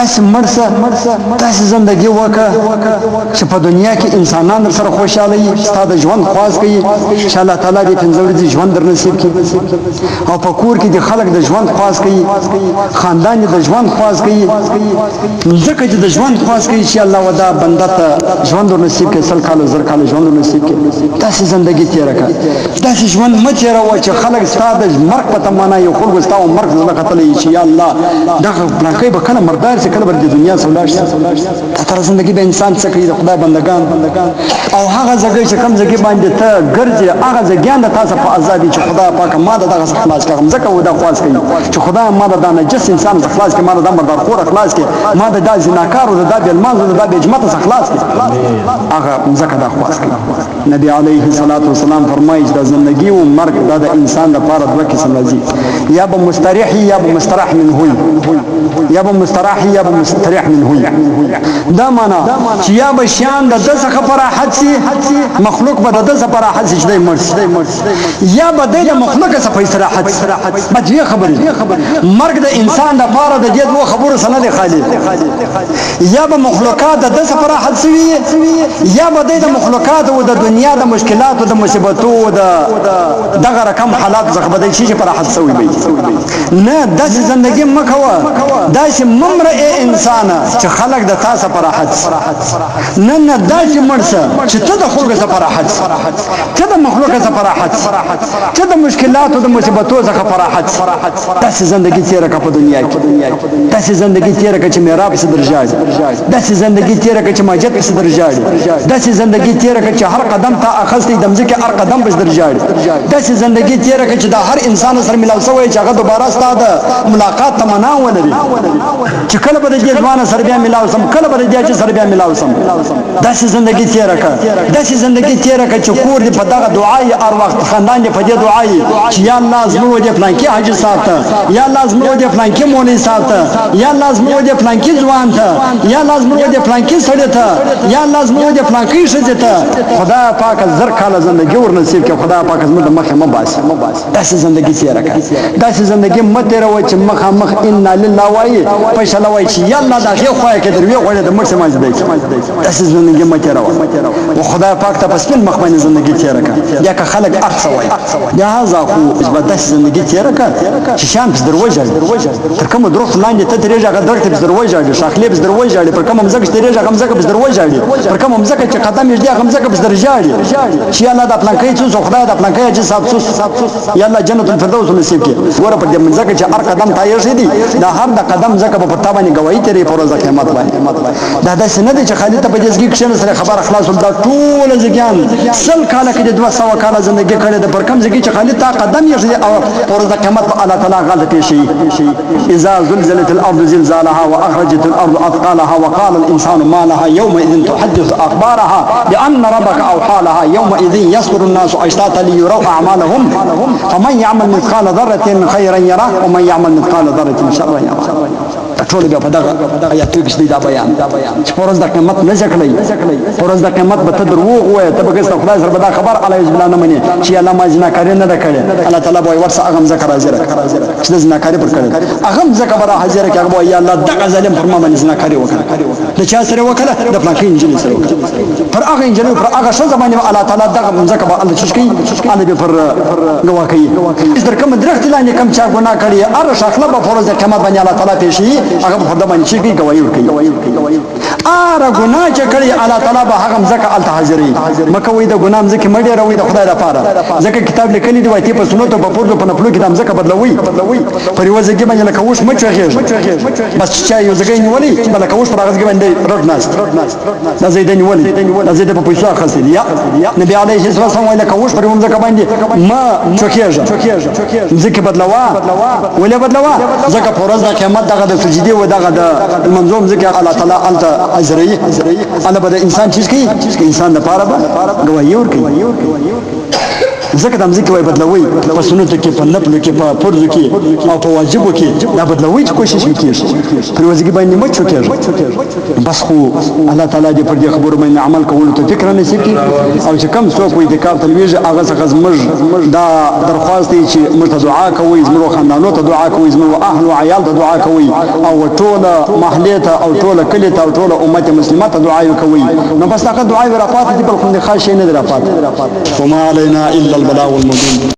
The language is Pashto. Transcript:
داسې مړ شه داسې زندګي وکړه چې په دنیا کې انسانان در سره خوشحاله وي ستا د ژوند خواست کوي چې الله تعالی دې پنځه ورځې ژوند در نصیب کړي او په کور کې د خلک د ژوند خواست کوي خاندان د ژوند خواست کوي ځکه چې د ژوند خواست کوي چې الله ودا بنده ته ژوند ور نصیب کړي 100 کاله 1000 کاله ژوند ور نصیب کړي داسې زندګي تېره کړه داسې ژوند مه تېروه چې خلک ستا د مرګ په تمنا یو خلکو ستا و مرګ زړه کتلی چې یا الله دغه پلانکی به کله مردار شي کله به د دنیا څخه ولاړ شي دا تر زندګي به انسان څه کوي د خدای بندگان او هغه ځای چې کوم ځای باندې ته ګرځې هغه ځایان د تاسو په ازادي چې خدای پاک ما دغه خلاص کړم ځکه ودا خلاص کوي چې خدای ما د نجس انسان خلاص کړي ما د مردار خور خلاص کړي ما د زناکار او د بیلماز او د بجمت څخه خلاص کړي هغه ځکه دا خلاص کړي نبی علیه الصلاۃ والسلام فرمایي چې د زندګي او مرګ د انسان لپاره دوه قسم راځي یا به مستریح یا به مستراح منه یا به مستراح یا به مستریح منه دا معنا چې یا به شان د څخه فراحت سي مخلوق به د څخه فراحت سي چې د مرګ یا به د مخلوق څخه په استراحت بدوی خبرې مرګ د انسان لپاره د دې دوه خبرو سره دی خالي یا به مخلوقات د څخه فراحت سي یا به د مخلوقات او د دنیا د مشکلات او د مصیبتو د دغه رقم حالات څخه بدای شي چې فراحت سوي وي نه داسې زندگی مکوه داسې ممرئ انسان چې خلق د تاسو فراحت نه داسې مرسه چې ته د خلکو څخه فراحت ته د مخلوق څخه فراحت ته د مشکلات او د مصیبتو څخه فراحت داسې زندگی تیره کا په دنیا کې داسې زندگی تیره کا چې میراب څخه درجاج داسې زندگی تیره کا چې ماجد څخه درجاج داسې زندگی تیره کا چې هر قدم ته اخستې دمځه کې هر قدم به درجاج داسې زندگی تیره کا چې د هر انسان سره ملاو شوی چې هغه دوباره ستاسو ملاقات تمنا ولري چې کله به د ځوان سره بیا ملاو سم کله به د چې سره بیا ملاو سم داسې زندگی تیره کا داسې زندگی تیره کا چې کور دې په دغه دعای هر وخت خاندان دې په دې دعای چې یا الله زموږ دې پلان کې حاجی صاحب ته یا الله زموږ دې پلان کې مولوی صاحب ته یا الله زموږ دې پلان کې ځوان ته یا الله زموږ دې پلان کې سړی ته یا الله زموږ دې پلان کې ښځه ته خدای پاک زر کاله زندگی ور نصیب کړي خدای پاک زموږ د مخه مباسي داسې زندگی تیره کا داسې زندگی مته راوي چې مخ ان لله وای فیصله وای چې یا الله دا خو خوای کې دروي غوړې د مرسه ماځ دی داسې زندگی مته راوي او خدای پاک ته پس کله مخ باندې زندگی تیره کا یا که خلک ارڅ وای یا هاذا خو داسې زندگی تیره کا چې شان په دروازه تر کوم دروغ لاندې ته درېږه هغه درته په دروازه شاخلې په دروازه پر کوم مزګ درېږه هغه مزګ په دروازه پر کوم مزګ چې قدم یې هغه مزګ په دروازه چې الله د خپل کې څو خدای د خپل کې چې صاحب یا الله جنت الفردوس نصیب کړي ور په دې مزګ چې هر قدم تایې شي دي دا هر د قدم زکه په پتا باندې گواہی تیرې پروزه قیامت باندې دا داسې نه دي چې خالد ته په دې ځګ کې سره خبر اخلاص دا ټول ځګیان سل کاله کې 200 کاله ژوندۍ کړي د پر کم ځګ چې خالد تا قدم یې او پروزه قیامت په الله تعالی غلط شي اذا زلزلت الارض زلزالها واخرجت الارض اثقالها وقال الانسان ما لها يومئذ تحدث اخبارها بان ربك اوحى لها يومئذ يصدر الناس اشتاتا ليروا اعمالهم فمن يعمل مثقال ذره خيرا يره ومن يعمل مثقال ذره شرا يره ټول بیا په دغه آیاتو کې دا بیان چې پرز د قیامت نه ځکلې پرز د قیامت به تدروغ وای ته به ګسته خدای سره به دا خبر علی بالله نه مني چې الله ما جنا کړی نه کړی الله تعالی به ورسره هغه ذکر حاضر چې جنا کړی پر کړی هغه ذکر به حاضر کې هغه یا الله دغه ظالم پر ما باندې جنا کړی وکړه د چا سره وکړه د پلانکی انجینر سره وکړه پر هغه انجینر پر هغه شته باندې الله تعالی دغه ذکر به الله چې کوي الله به پر گواه کوي در کوم درخت لاندې کم چا ګناه کړی ار شخله به فرض قیامت باندې الله تعالی پیشي هغه په خدای باندې چې گواہی ورکړي اره ګناه چې کړی الله تعالی به هغه ځکه ال حاضرې مکه وې د ګناه ځکه مړی راوي د خدای لپاره ځکه کتاب لیکلی دی وایي په سنت په پورته په نفلو کې د ځکه بدلوي پر یو ځکه باندې لکه وښ مچ غېږ بس چې یو ځکه نیولې بل لکه وښ پر هغه ځکه باندې رد ناست دا زید نیولې دا زید په پیسو اخلي یا نبی علیه الصلاه والسلام لکه وښ پر یو ځکه باندې ما چوکېږه ځکه بدلوا ولې بدلوا ځکه په ورځ د قیامت دغه د سجدي و دغه د منظوم ذکر الله تعالی انت اجري الله بده انسان چیز کی انسان د پاره گواہی ورکړي ځکه د مځکې وای بدلوي په سنتو کې په نفلو کې په فرضو کې او په واجبو کې دا بدلوي چې کوشش وکړي پر وزګي باندې مچ وکړي بس خو الله تعالی دې پر دې خبرو باندې عمل کولو ته فکر نه نصیب کړي او چې کم څوک وي د کار تلويږي هغه څنګه زموږ دا درخواست دی چې موږ ته دعا کوي زموږ خاندانو ته دعا کوي زموږ اهل او عیال ته دعا کوي او ټوله محله ته او ټوله کلی ته او ټوله امت مسلمه ته دعا کوي نو بس هغه دعا ورا پاتې دي بل خو نه خاص نه دی را پاتې وما علينا الا البلاغ المبين